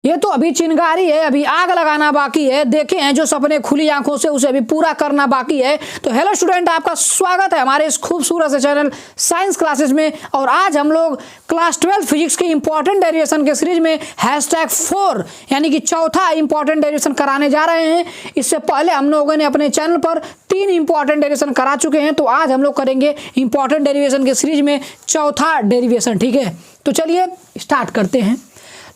ये तो अभी चिंगारी है, अभी आग लगाना बाकी है। देखे हैं जो सपने खुली आंखों से उसे अभी पूरा करना बाकी है। तो हेलो स्टूडेंट, आपका स्वागत है हमारे इस खूबसूरत से चैनल साइंस क्लासेस में। और आज हम लोग क्लास 12 फिजिक्स के इंपॉर्टेंट डेरिवेशन के सीरीज में #4 यानी कि चौथा इंपॉर्टेंट डेरिवेशन कराने जा रहे हैं। इससे पहले हम लोगों ने अपने चैनल पर 3 इंपॉर्टेंट डेरिवेशन करा चुके हैं। तो आज हम लोग करेंगे इंपॉर्टेंट डेरिवेशन के सीरीज में चौथा डेरिवेशन। ठीक है, तो चलिए स्टार्ट करते हैं।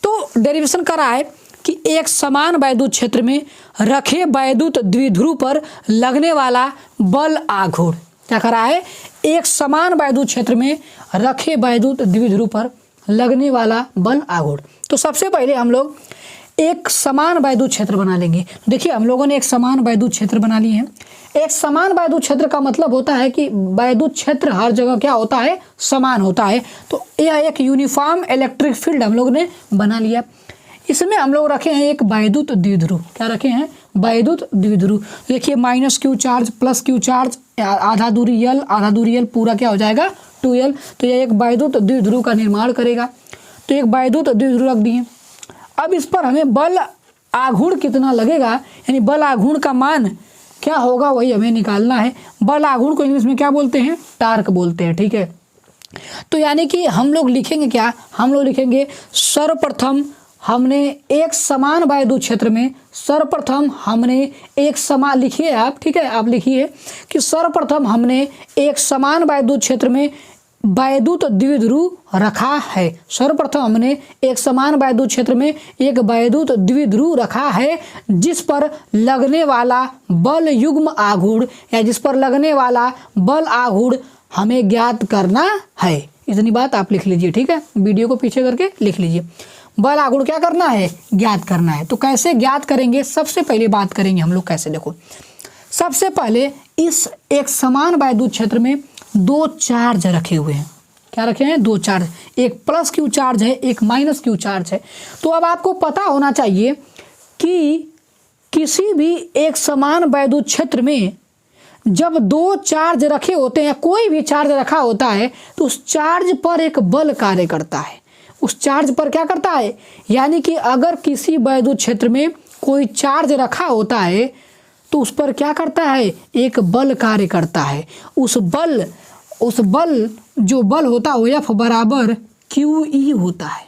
तो डेरिवेशन करा है कि एक समान वैद्युत क्षेत्र में रखे वैद्युत द्विध्रुव पर लगने वाला बल आघूर्ण। क्या करा है? एक समान वैद्युत क्षेत्र में रखे वैद्युत द्विध्रुव पर लगने वाला बल आघूर्ण। तो सबसे पहले हम लोग एक समान वैद्युत क्षेत्र बना लेंगे। देखिए हम लोगों ने एक समान वैद्युत क्षेत्र बना लिए हैं। एक समान वैद्युत क्षेत्र का मतलब होता है कि वैद्युत क्षेत्र हर जगह क्या होता है? समान होता है। तो यह एक यूनिफॉर्म इलेक्ट्रिक फील्ड हम लोग ने बना लिया। इसमें हम लोग रखे हैं एक वैद्युत द्विध्रुव। क्या रखे हैं? वैद्युत द्विध्रुव। देखिए -q चार्ज +q चार्ज, आधा दूरी L, आधा दूरी L, पूरा क्या हो जाएगा 2L। तो यह एक वैद्युत द्विध्रुव का निर्माण करेगा। तो एक वैद्युत द्विध्रुव रख दिए। अब इस पर हमें बल आघूर्ण कितना लगेगा, यानी बल आघूर्ण का मान क्या होगा वही हमें निकालना है। बल आघूर्ण को इंग्लिश में क्या बोलते हैं? टार्क बोलते हैं। ठीक है, तो यानी कि हम लोग लिखेंगे क्या? हम लोग लिखेंगे सर्वप्रथम हमने एक समान वैद्युत क्षेत्र में, सर्वप्रथम हमने एक समान, लिखिए आप, ठीक है, आप लिखिए कि सर्वप्रथम हमने एक समान वैद्युत क्षेत्र में वैद्युत द्विध्रुव रखा है। सर्वप्रथम हमने एक समान वैद्युत क्षेत्र में एक वैद्युत द्विध्रुव रखा है जिस पर लगने वाला बल युग्म आघूर्ण या जिस पर लगने वाला बल आघूर्ण हमें ज्ञात करना है। इतनी बात आप लिख लीजिए। ठीक है, वीडियो को पीछे करके लिख लीजिए। बल आघूर्ण क्या करना है? ज्ञात करना है। तो कैसे ज्ञात करेंगे? सबसे पहले बात करेंगे हम लोग कैसे। देखो, सबसे पहले इस एक समान वैद्युत क्षेत्र में 2 चार्ज रखे हुए हैं। क्या रखे हैं? 2 चार्ज, एक +q चार्ज है, एक -q चार्ज है। तो अब आपको पता होना चाहिए कि किसी भी एक समान वैद्युत क्षेत्र में जब 2 चार्ज रखे होते हैं, कोई भी चार्ज रखा होता है, तो उस चार्ज पर एक बल कार्य करता है। उस चार्ज पर क्या करता है? यानी कि अगर किसी वैद्युत क्षेत्र में कोई चार्ज रखा होता है तो उस पर क्या करता है? एक बल कार्य करता है। उस बल जो बल होता है वो F बराबर QE होता है।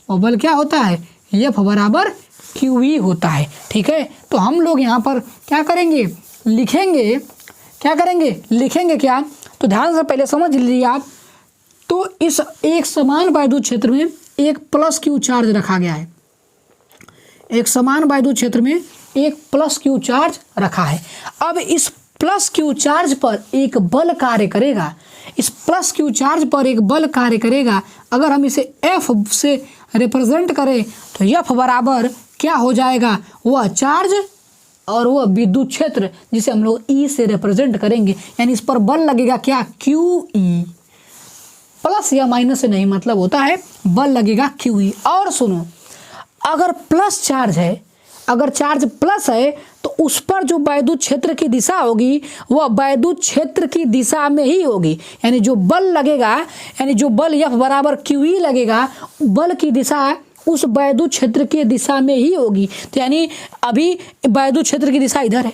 और बल क्या होता है? F बराबर QE होता है। ठीक है, तो हम लोग यहाँ पर क्या करेंगे? लिखेंगे। क्या करेंगे? लिखेंगे क्या? तो ध्यान से पहले समझ लीजिए आप। तो इस एक समान वैद्युत क्षेत्र में एक +q चार्ज रखा गया है। एक समान वैद्युत क्षेत्र में एक +q चार्ज रखा है। अब इस +q चार्ज पर एक बल कार्य करेगा। इस +q चार्ज पर एक बल कार्य करेगा। अगर हम इसे F से रिप्रेजेंट करें तो F बराबर क्या हो जाएगा? वह चार्ज और वह विद्युत क्षेत्र जिसे हम लोग E से रिप्रेजेंट करेंगे। यानी इस पर बल लगेगा क्या? QE। प्लस या माइनस से नहीं मतलब होता है, बल लगेगा QE। और सुनो, अगर प्लस चार्ज है, अगर चार्ज प्लस है तो उस पर जो वैद्युत क्षेत्र की दिशा होगी वह वैद्युत क्षेत्र की दिशा में ही होगी। यानी जो बल लगेगा, यानी जो बल F बराबर QE लगेगा, बल की दिशा उस वैद्युत क्षेत्र की दिशा में ही होगी। तो यानी अभी वैद्युत क्षेत्र की दिशा इधर है,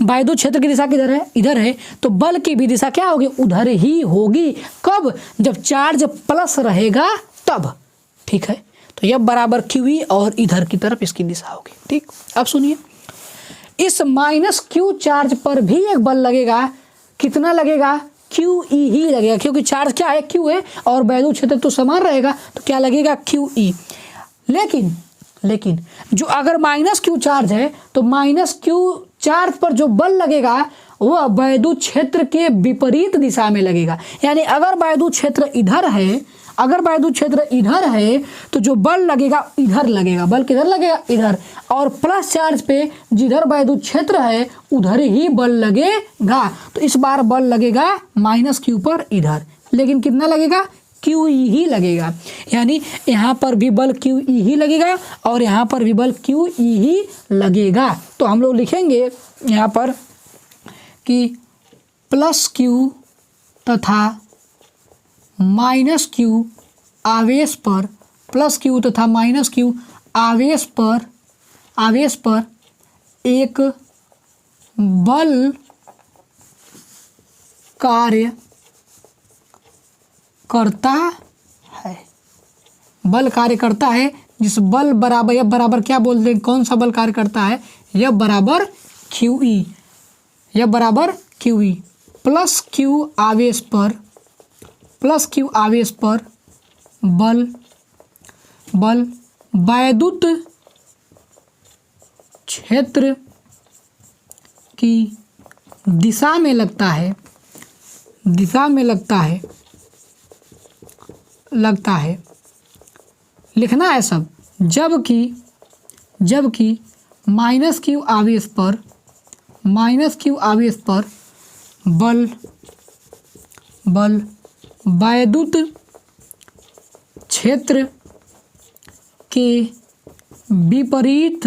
वैद्युत क्षेत्र की दिशा किधर है? इधर है। तो बल की भी दिशा क्या होगी? उधर ही होगी। कब? जब चार्ज प्लस रहेगा तब। ठीक है, तो F बराबर QE और इधर की तरफ इसकी दिशा होगी। ठीक, अब सुनिए, इस -q चार्ज पर भी एक बल लगेगा। कितना लगेगा? QE ही लगेगा, क्योंकि चार्ज क्या है? Q है और वैद्युत क्षेत्र तो समान रहेगा। तो क्या लगेगा? QE। लेकिन जो अगर -q चार्ज है तो -q चार्ज पर जो बल लगेगा वह वैद्युत क्षेत्र के विपरीत दिशा में लगेगा। यानी अगर वैद्युत क्षेत्र इधर है, अगर वैद्युत क्षेत्र इधर है तो जो बल लगेगा इधर लगेगा। बल किधर लगेगा? इधर। और प्लस चार्ज पे जिधर वैद्युत क्षेत्र है उधर ही बल लगेगा। तो इस बार बल लगेगा -q पर इधर, लेकिन कितना लगेगा? QE ही लगेगा। यानी यहाँ पर भी बल QE ही लगेगा और यहाँ पर भी बल QE ही लगेगा। तो हम लोग लिखेंगे यहाँ पर कि +q तथा -q आवेश पर, +q तथा -q आवेश पर एक बल कार्य करता है। बल कार्य करता है, जिस बल बराबर F बराबर क्या बोलते हैं, कौन सा बल कार्य करता है, F बराबर QE, F बराबर QE प्लस Q आवेश पर बल वैद्युत क्षेत्र की दिशा में लगता है लिखना है सब। जबकि माइनस Q आवेश पर बल वैद्युत क्षेत्र के विपरीत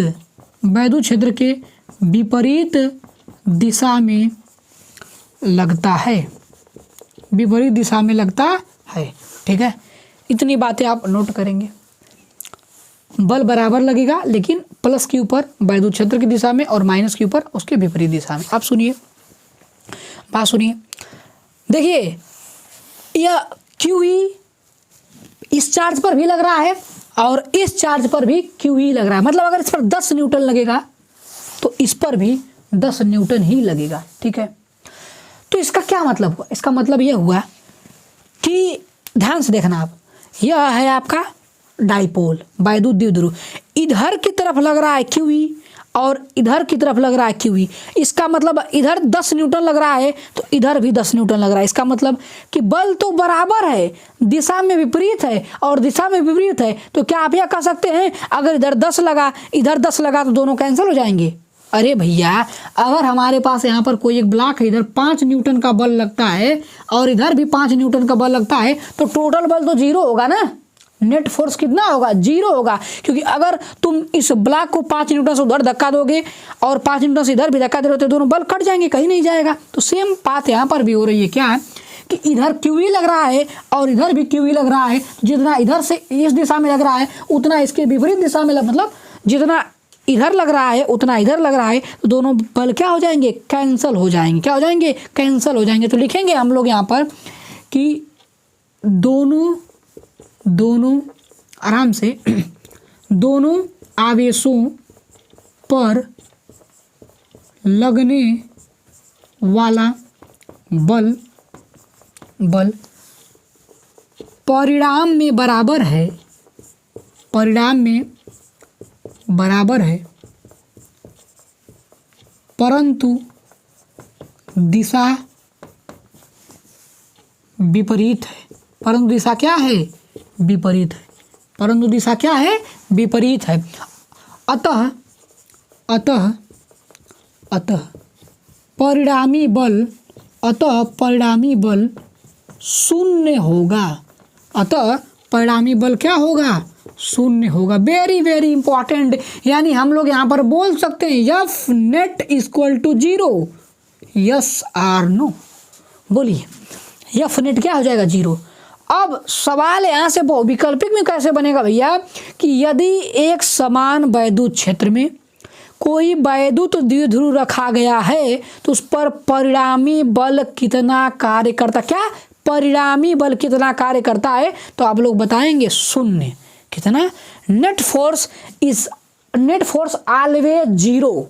दिशा में लगता है। ठीक है, इतनी बातें आप नोट करेंगे। बल बराबर लगेगा लेकिन प्लस Q पर वैद्युत क्षेत्र की दिशा में और माइनस Q पर उसके विपरीत दिशा में। आप सुनिए, बात सुनिए, देखिए यह QE इस चार्ज पर भी लग रहा है और इस चार्ज पर भी QE लग रहा है। मतलब अगर इस पर 10 न्यूटन लगेगा तो इस पर भी 10 न्यूटन ही लगेगा। ठीक है, तो इसका क्या मतलब हुआ? इसका मतलब यह हुआ कि ध्यान से देखना आप, यह है आपका डाइपोल वैद्युत द्विध्रुव, इधर की तरफ लग रहा है QE और इधर की तरफ लग रहा है QE। इसका मतलब इधर 10 न्यूटन लग रहा है तो इधर भी 10 न्यूटन लग रहा है। इसका मतलब कि बल तो बराबर है, दिशा में विपरीत है और दिशा में विपरीत है। तो क्या आप यह कह सकते हैं अगर इधर 10 लगा इधर 10 लगा तो दोनों कैंसिल हो जाएंगे? अरे भैया, अगर हमारे पास यहाँ पर कोई एक ब्लॉक है, इधर 5 न्यूटन का बल लगता है और इधर भी 5 न्यूटन का बल लगता है तो टोटल बल तो 0 होगा ना। नेट फोर्स कितना होगा? 0 होगा, क्योंकि अगर तुम इस ब्लॉक को 5 न्यूटन से उधर धक्का दोगे और 5 न्यूटन से इधर भी धक्का दे रहे हो तो दोनों बल कट जाएंगे, कहीं नहीं जाएगा। तो सेम बात यहाँ पर भी हो रही है। क्या है कि इधर QE लग रहा है और इधर भी QE लग रहा है। जितना इधर से इस दिशा में लग रहा है उतना इसके विपरीत दिशा में मतलब जितना इधर लग रहा है उतना इधर लग रहा है, तो दोनों बल क्या हो जाएंगे? कैंसिल हो जाएंगे। क्या हो जाएंगे? कैंसिल हो जाएंगे। तो लिखेंगे हम लोग यहाँ पर कि दोनों आराम से दोनों आवेशों पर लगने वाला बल परिणाम में बराबर है, परंतु दिशा विपरीत है। परंतु दिशा क्या है? विपरीत है। परंतु दिशा क्या है? विपरीत है। अतः परिणामी बल शून्य होगा। अतः परिणामी बल क्या होगा? शून्य होगा। Very very important. यानी हम लोग यहाँ पर बोल सकते हैं F net equal to 0। Yes or no? बोलिए, F नेट क्या हो जाएगा? 0। अब सवाल यहाँ से बहुविकल्पिक में कैसे बनेगा भैया कि यदि एक समान वैद्युत क्षेत्र में कोई वैद्युत द्विध्रुव रखा गया है तो उस पर परिणामी बल कितना कार्य करता? क्या परिणामी बल कितना कार्य करता है? तो आप लोग बताएंगे शून्य। कितना? Net force always 0।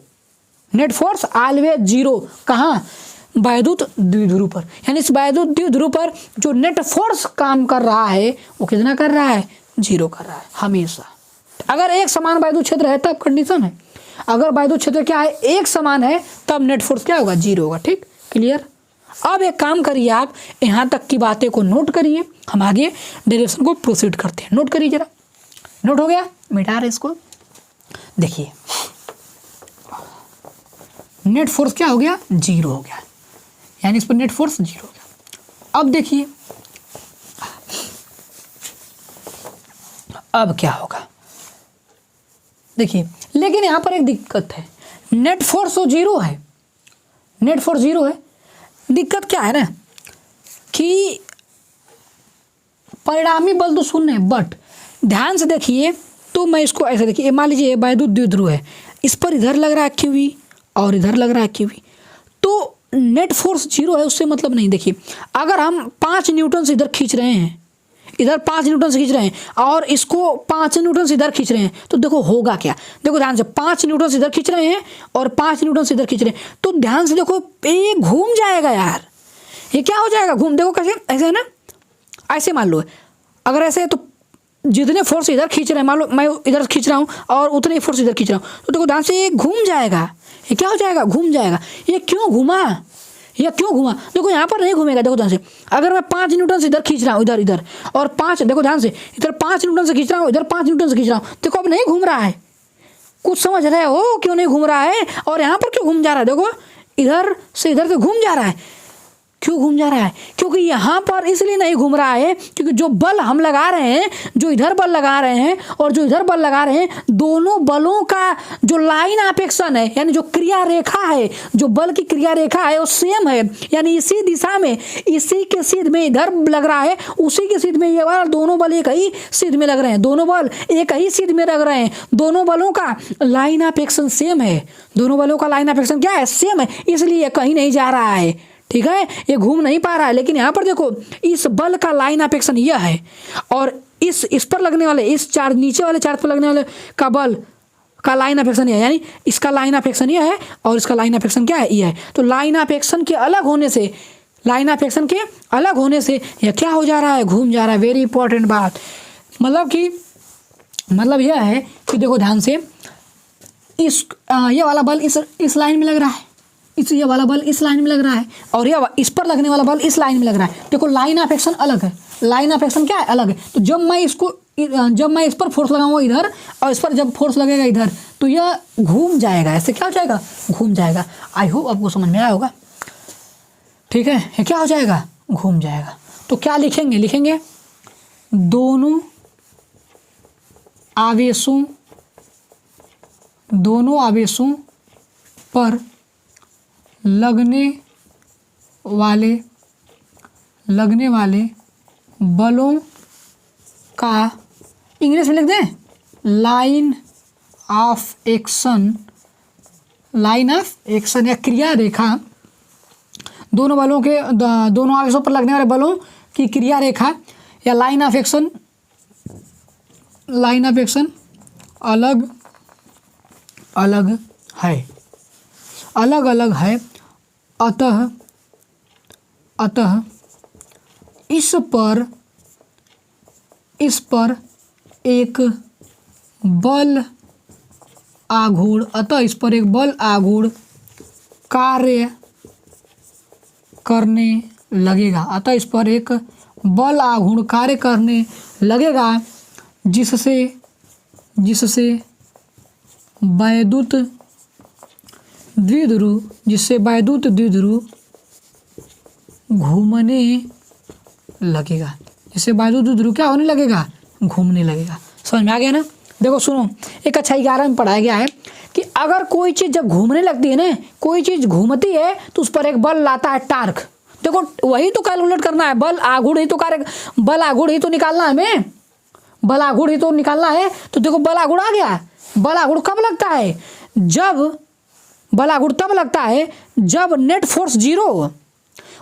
Net force always 0 कहाँ? वैद्युत द्विध्रुव पर। यानी इस वैद्युत द्विध्रुव पर जो नेट फोर्स काम कर रहा है वो कितना कर रहा है? 0 कर रहा है हमेशा। अगर एक समान वैद्युत क्षेत्र है तब कंडीशन है। अगर वैद्युत क्षेत्र क्या है? एक समान है तब नेट फोर्स क्या होगा? 0 होगा। ठीक, क्लियर? अब एक काम करिए, आप यहाँ तक की बातें को नोट करिए, हम आगे डायरेक्शन को प्रोसीड करते हैं। नोट करिए जरा। नोट हो गया? मिटा रहे इसको। देखिए नेट फोर्स क्या हो गया? 0 हो गया। यानी इस पर नेट फोर्स 0 हो गया। अब देखिए अब क्या होगा? देखिए, लेकिन यहाँ पर एक दिक्कत है। नेट फोर्स तो 0 है, नेट फोर्स 0 है। दिक्कत क्या है ना कि परिणामी बल तो शून्य है। बट ध्यान से देखिए, तो मैं इसको ऐसे देखिए, मान लीजिए ये वैद्युत द्विध्रुव है, इस पर इधर लग रहा है QE और इधर लग रहा है QE, तो नेट फोर्स 0 है, उससे मतलब नहीं। देखिए अगर हम 5 न्यूटन से इधर खींच रहे हैं, इधर 5 न्यूटन से खींच रहे हैं और इसको 5 न्यूटन से इधर खींच रहे हैं, तो देखो होगा क्या। देखो ध्यान से, 5 न्यूटन से इधर खींच रहे हैं और 5 न्यूटन से इधर खींच रहे हैं, तो ध्यान से देखो ये घूम जाएगा यार। ये क्या हो जाएगा, घूम, देखो कैसे, ऐसे है ना, ऐसे मान लो अगर ऐसे है तो जितने फोर्स इधर खींच रहे हैं, मान लो मैं इधर खींच रहा हूँ और उतने फोर्स इधर खींच रहा हूँ, तो देखो ध्यान से ये घूम जाएगा। ये क्या हो जाएगा, घूम जाएगा। ये क्यों घूमा, ये क्यों घूमा, देखो यहाँ पर नहीं घूमेगा। देखो ध्यान से, अगर मैं 5 न्यूटन से इधर खींच रहा हूँ, इधर इधर और 5, देखो ध्यान से, इधर 5 न्यूटन से खींच रहा हूँ, इधर 5 न्यूटन से खींच रहा हूँ, देखो अब नहीं घूम रहा है। कुछ समझ रहे हो क्यों नहीं घूम रहा है, और यहाँ पर क्यों घूम जा रहा है। देखो इधर से घूम जा रहा है। क्यों घूम जा रहा है, क्योंकि यहाँ पर इसलिए नहीं घूम रहा है क्योंकि जो बल हम लगा रहे हैं, जो इधर बल लगा रहे हैं और जो इधर बल लगा रहे हैं, दोनों बलों का जो लाइन ऑफ एक्शन है, यानी जो क्रिया रेखा है, जो बल की क्रिया रेखा है वो सेम है, यानी इसी दिशा में, इसी के सीध में इधर लग रहा है, उसी के सीध में ये वाला, दोनों बल एक ही सीध में लग रहे हैं, दोनों बल एक ही सीध में लग रहे हैं, दोनों बलों का लाइन ऑफ एक्शन सेम है, दोनों बलों का लाइन ऑफ एक्शन क्या है, सेम है, इसलिए कहीं नहीं जा रहा है। ठीक है, ये घूम नहीं पा रहा है। लेकिन यहाँ पर देखो इस बल का लाइन ऑफ एक्शन यह है और इस पर लगने वाले, इस चार्ज, नीचे वाले चार्ज पर लगने वाले का बल का लाइन ऑफ एक्शन यह है, यानी इसका लाइन ऑफ एक्शन यह है और इसका लाइन ऑफ एक्शन क्या है, यह है। तो लाइन ऑफ एक्शन के अलग होने से, लाइन ऑफ एक्शन के अलग होने से यह क्या हो जा रहा है, घूम जा रहा है। वेरी इंपॉर्टेंट बात, मतलब यह है कि देखो ध्यान से, ये वाला बल इस लाइन में लग रहा है, ये वाला बल इस लाइन में लग रहा है और ये इस पर लगने वाला बल इस लाइन में लग रहा है। देखो लाइन ऑफ एक्शन अलग है, लाइन ऑफ एक्शन क्या है, अलग है। तो जब मैं इस पर फोर्स लगाऊंगा इधर और इस पर जब फोर्स लगेगा इधर, तो यह घूम जाएगा। ऐसे क्या हो जाएगा, घूम जाएगा। आई होप आपको समझ में आया होगा। ठीक है, ये क्या हो जाएगा, घूम जाएगा। तो क्या लिखेंगे दोनों आवेशों पर लगने वाले बलों का, इंग्लिश में लिख दें, लाइन ऑफ एक्शन या क्रिया रेखा, दोनों आवेशों पर लगने वाले बलों की क्रिया रेखा या लाइन ऑफ एक्शन अलग अलग है। अतः इस पर एक बल आघूर्ण कार्य करने लगेगा, जिससे वैद्युत द्विध्रुव घूमने लगेगा। जिससे वैद्युत द्विध्रुव क्या होने लगेगा, घूमने लगेगा। समझ में आ गया ना। देखो सुनो, एक अच्छा 11 में पढ़ाया गया है कि अगर कोई चीज़ जब घूमने लगती है ना, कोई चीज़ घूमती है तो उस पर एक बल लाता है, टार्क। देखो वही तो कैलकुलेट करना है, बल आघूर्ण ही तो निकालना है हमें, बल आघूर्ण ही तो निकालना है। तो देखो बल आघूर्ण आ गया। बल आघूर्ण कब लगता है, बल आघूर्ण तब लगता है जब नेट फोर्स 0 हो,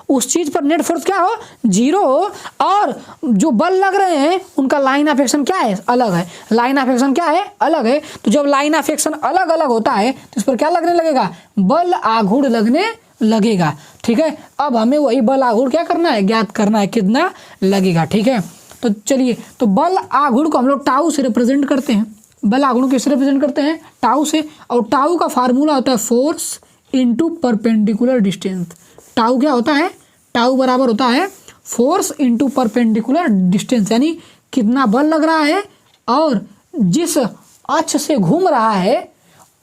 उस चीज पर नेट फोर्स क्या हो, 0 हो, और जो बल लग रहे हैं उनका लाइन ऑफ एक्शन क्या है, अलग है। लाइन ऑफ एक्शन क्या है, अलग है। तो जब लाइन ऑफ एक्शन अलग अलग होता है तो इस पर क्या लगने लगेगा, बल आघूर्ण लगने लगेगा। ठीक है, अब हमें वही बल आघूर्ण क्या करना है, ज्ञात करना है, कितना लगेगा। ठीक है, तो चलिए, तो बल आघूर्ण को हम लोग टाउ से रिप्रेजेंट करते हैं। बल आघूर्ण किससे रिप्रेजेंट करते हैं, टाउ से। और टाउ का फार्मूला होता है force into perpendicular distance. Tau क्या होता है, टाउ बराबर होता है फोर्स इनटू परपेंडिकुलर डिस्टेंस, यानी कितना बल लग रहा है और जिस अक्ष से घूम रहा है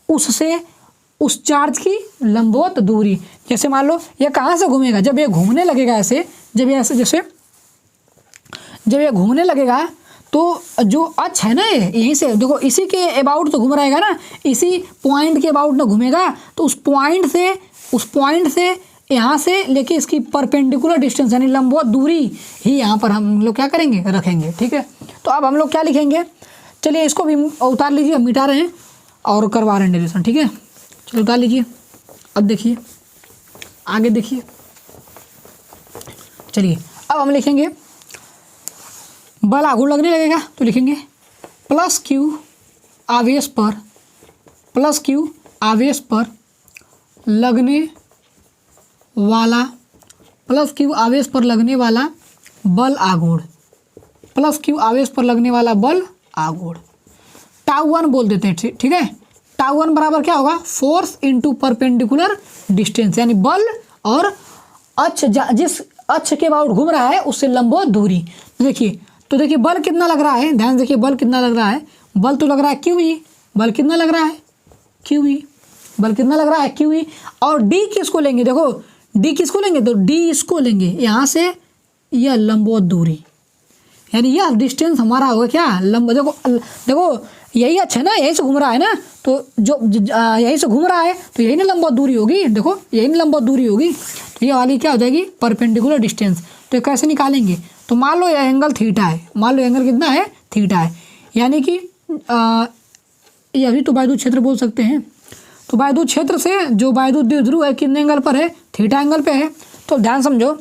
उससे उस चार्ज की लंबवत दूरी। जैसे मान लो ये कहाँ से घूमेगा, जब ये घूमने लगेगा ऐसे, जब ये घूमने लगेगा तो जो अक्ष है ना, ये यहीं से देखो, इसी के अबाउट तो घूम रहेगा ना, इसी पॉइंट के अबाउट ना घूमेगा, तो उस पॉइंट से यहाँ से लेके इसकी परपेंडिकुलर डिस्टेंस यानी लंबवत दूरी ही यहाँ पर हम लोग क्या करेंगे, रखेंगे। ठीक है, तो अब हम लोग क्या लिखेंगे, चलिए इसको भी उतार लीजिए, हम मिटा रहे हैं और करवा रहे हैं डेरिवेशन, ठीक है। चलिए उतार लीजिए। अब देखिए आगे देखिए, चलिए अब हम लिखेंगे बल आघूर्ण लगने लगेगा तो लिखेंगे प्लस क्यू आवेश पर, प्लस क्यू आवेश पर लगने वाला, प्लस क्यू आवेश पर लगने वाला बल आघूर्ण, प्लस क्यू आवेश पर लगने वाला बल आघूर्ण टाउ 1 बोल देते हैं, ठीक है। टाउ 1 बराबर क्या होगा, फोर्स इनटू परपेंडिकुलर डिस्टेंस, यानी बल और अक्ष जिस अक्ष के बाउंड घूम रहा है उससे लंबवत दूरी। तो देखिए बल कितना लग रहा है, ध्यान से देखिए बल कितना लग रहा है, बल तो लग रहा है क्यू ई, बल कितना लग रहा है क्यू ई, बल कितना लग रहा है क्यू ई। और डी किसको लेंगे, देखो डी किसको लेंगे, तो डी इसको लेंगे, यहाँ से यह लंबवत दूरी, यानी यह डिस्टेंस हमारा होगा क्या, लंब। देखो यही अच्छा है ना, यहीं से घूम रहा है ना, तो जो यहीं से घूम रहा है तो यही ना लंबवत दूरी होगी, देखो यही ना लंबवत दूरी होगी, तो ये वाली क्या हो जाएगी, परपेंडिकुलर डिस्टेंस। तो ये कैसे निकालेंगे, तो मान लो यह एंगल थीटा है, मान लो एंगल कितना है, थीटा है, यानी कि ये अभी तो वायुदूत क्षेत्र बोल सकते हैं। तो वायुदूत क्षेत्र से जो वायुदूत द्विध्रुव है कितने एंगल पर है, थीटा एंगल पे है। तो ध्यान समझो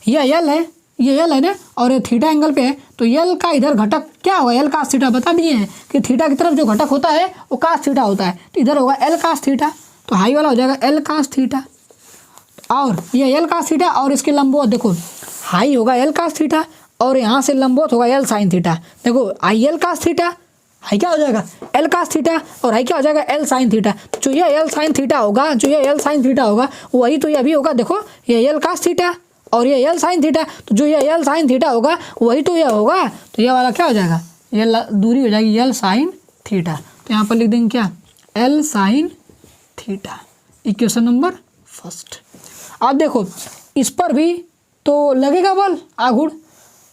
यह एल है, ये एल है ना, और ये थीटा एंगल पे है, तो एल का इधर घटक क्या होगा, एल कास थीटा, बता दिए हैं कि थीटा की तरफ जो घटक होता है वो कास थीटा होता है, तो इधर होगा एल कास थीटा, तो हाई वाला हो जाएगा एल कास थीटा, और ये एल कास थीटा, और इसके लंबवत देखो हाई होगा एल कास थीटा, और यहाँ से लंबवत होगा एल साइन थीटा। देखो आई एल कास थीटा, हाई क्या हो जाएगा एल कास थीटा, और हाई क्या हो जाएगा एल साइन थीटा। जो ये एल साइन थीटा होगा, जो ये एल साइन थीटा होगा वही तो ये अभी होगा, देखो ये एल कास थीटा और ये एल साइन थीटा, तो जो ये एल साइन थीटा होगा वही तो ये होगा, तो ये वाला क्या हो जाएगा, ये दूरी हो जाएगी एल साइन थीटा। तो यहाँ पर लिख देंगे क्या, L sine theta, equation number first. अब देखो इस पर भी तो लगेगा बल आघूर्ण,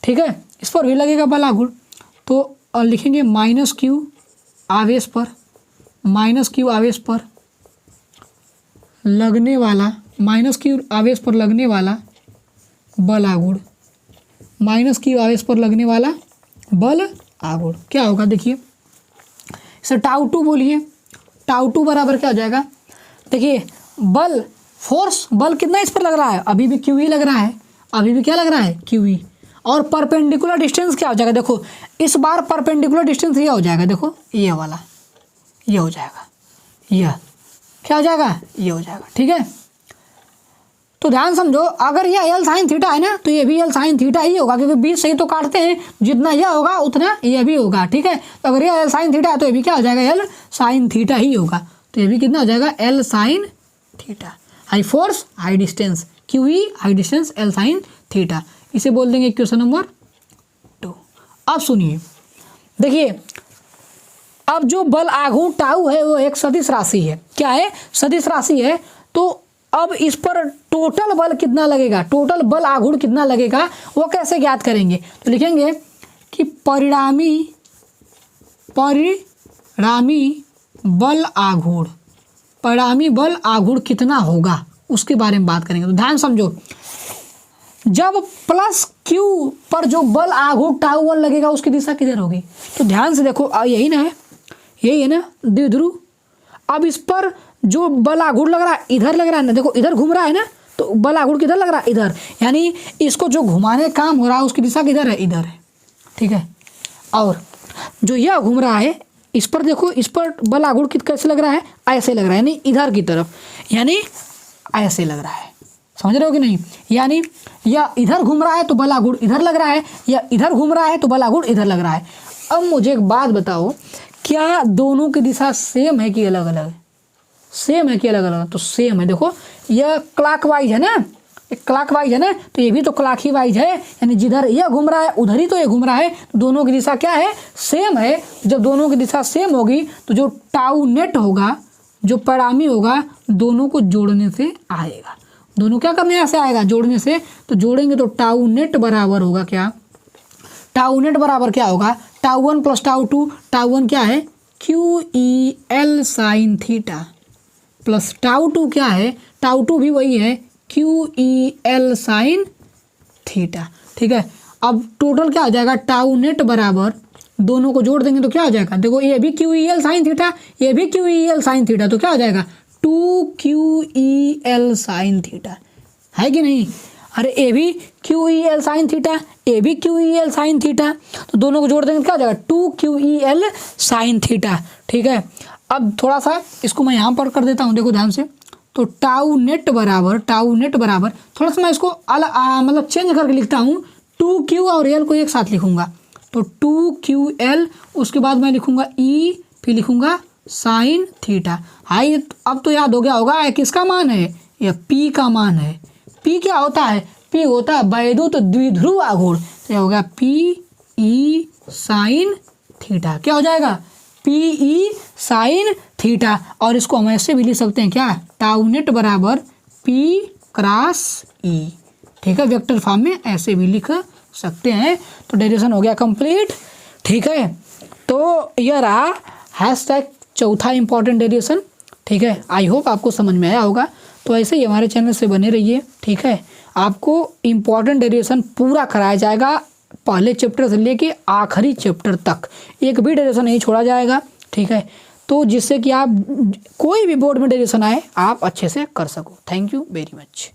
ठीक है, इस पर भी लगेगा बल आघूर्ण, तो लिखेंगे माइनस क्यू आवेश पर, माइनस क्यू आवेश पर लगने वाला, माइनस क्यू आवेश पर लगने वाला बल आघूर्ण, माइनस क्यू आवेश पर लगने वाला बल आघूर्ण क्या होगा, देखिए इसे टाउ 2 बोलिए, टाउ 2 बराबर क्या हो जाएगा, देखिए बल फोर्स, बल कितना इस पर लग रहा है, अभी भी क्यू ई लग रहा है, अभी भी क्या लग रहा है क्यू ई, और परपेंडिकुलर डिस्टेंस क्या हो जाएगा, देखो इस बार परपेंडिकुलर डिस्टेंस ये हो जाएगा, देखो ये वाला ये हो जाएगा, यह क्या हो जाएगा, ये हो जाएगा, ठीक है। तो ध्यान समझो अगर यह एल साइन थीटा है ना, तो ये भी एल साइन थीटा ही होगा, क्योंकि बीच से ही तो काटते हैं, जितना यह होगा उतना यह भी होगा, ठीक है। तो अगर यह एल साइन थीटा है तो ये भी क्या हो जाएगा, एल साइन थीटा ही होगा, तो ये भी कितना हो जाएगा, L sine theta. High force high distance, Q E high distance, L sine theta, इसे बोल देंगे क्वेश्चन नंबर 2। अब सुनिए, देखिए अब जो बल आघूर्ण टाउ है वो एक सदिश राशि है, क्या है, सदिश राशि है। तो अब इस पर टोटल बल कितना लगेगा, टोटल बल आघूर्ण कितना लगेगा वो कैसे ज्ञात करेंगे, तो लिखेंगे कि परिणामी बल आघूर्ण, परिणामी बल आघूर्ण कितना होगा उसके बारे में बात करेंगे। तो ध्यान समझो, जब प्लस क्यू पर जो बल आघूर्ण टाउ 1 लगेगा उसकी दिशा किधर होगी, तो ध्यान से देखो यही ना है, यही है ना द्विध्रुव। अब इस पर जो बल आघूर्ण लग रहा है इधर लग रहा है ना, देखो इधर घूम रहा है ना, तो बल आघूर्ण किधर लग रहा है, इधर, यानी इसको जो घुमाने का काम हो रहा है उसकी दिशा किधर है, इधर है, ठीक है। और जो यह घूम रहा है इस पर देखो, इस पर बल आघूर्ण कैसे लग रहा है, ऐसे लग रहा है, यानी इधर की तरफ, यानी ऐसे लग रहा है, समझ रहे हो कि नहीं, यानी या इधर घूम रहा है तो बल आघूर्ण इधर लग रहा है, या इधर घूम रहा है तो बल आघूर्ण इधर लग रहा है। अब मुझे एक बात बताओ, क्या दोनों की दिशा सेम है कि अलग अलग है, सेम है कि अलग अलग, तो सेम है। देखो यह क्लॉकवाइज है ना, क्लॉकवाइज है ना, तो ये भी तो क्लॉक ही वाइज है, यानी जिधर यह घूम रहा है उधर ही तो ये घूम रहा है, तो दोनों की दिशा क्या है, सेम है। जब दोनों की दिशा सेम होगी तो जो टाउ नेट होगा, जो परिणामी होगा, दोनों को जोड़ने से आएगा, दोनों क्या करने से आएगा, जोड़ने से। तो जोड़ेंगे तो टाउ नेट बराबर होगा क्या, टाउ नेट बराबर क्या होगा, टाउ 1 प्लस टाउ 2, टाउ 1 क्या है Q E L sine theta, plus tau 2 क्या है, टाउ 2 भी वही है Q E L sine theta, ठीक है। अब टोटल क्या हो जाएगा, टाउ नेट बराबर दोनों को जोड़ देंगे तो क्या हो जाएगा, देखो ये भी Q E L sine theta, ये भी Q E L sine theta, तो क्या हो जाएगा 2QEL साइन थीटा, है कि नहीं। अरे ए भी QEL साइन थीटा, ए भी QEL साइन थीटा, तो दोनों को जोड़ देंगे तो क्या हो जाएगा 2QEL साइन थीटा। ठीक है, अब थोड़ा सा इसको मैं यहाँ पर कर देता हूँ, देखो ध्यान से। तो टाउ नेट बराबर थोड़ा सा मैं इसको मतलब चेंज करके लिखता हूँ, 2Q और L को एक साथ लिखूंगा, तो 2QL, उसके बाद मैं लिखूंगा E, फिर लिखूंगा साइन थीटा। हाई अब तो याद हो गया होगा किसका मान है, यह P का मान है। P क्या होता है, P होता है वैद्युत द्विध्रुव आघूर्ण, तो यह हो गया PE साइन थीटा, क्या हो जाएगा PE साइन थीटा। और इसको हम ऐसे भी लिख सकते हैं क्या, टाउ नेट बराबर P क्रॉस E। ठीक है, वेक्टर फॉर्म में ऐसे भी लिख सकते हैं। तो डेरिवेशन हो गया कंप्लीट। ठीक है, तो यह रहा हैशटैग चौथा इंपॉर्टेंट डेरिवेशन। ठीक है, आई होप आपको समझ में आया होगा। तो ऐसे ही हमारे चैनल से बने रहिए। ठीक है, आपको इम्पॉर्टेंट डेरिवेशन पूरा कराया जाएगा, पहले चैप्टर से लेके आखिरी चैप्टर तक एक भी डेरिवेशन नहीं छोड़ा जाएगा। ठीक है, तो जिससे कि आप कोई भी बोर्ड में डेरिवेशन आए आप अच्छे से कर सको। Thank you very much.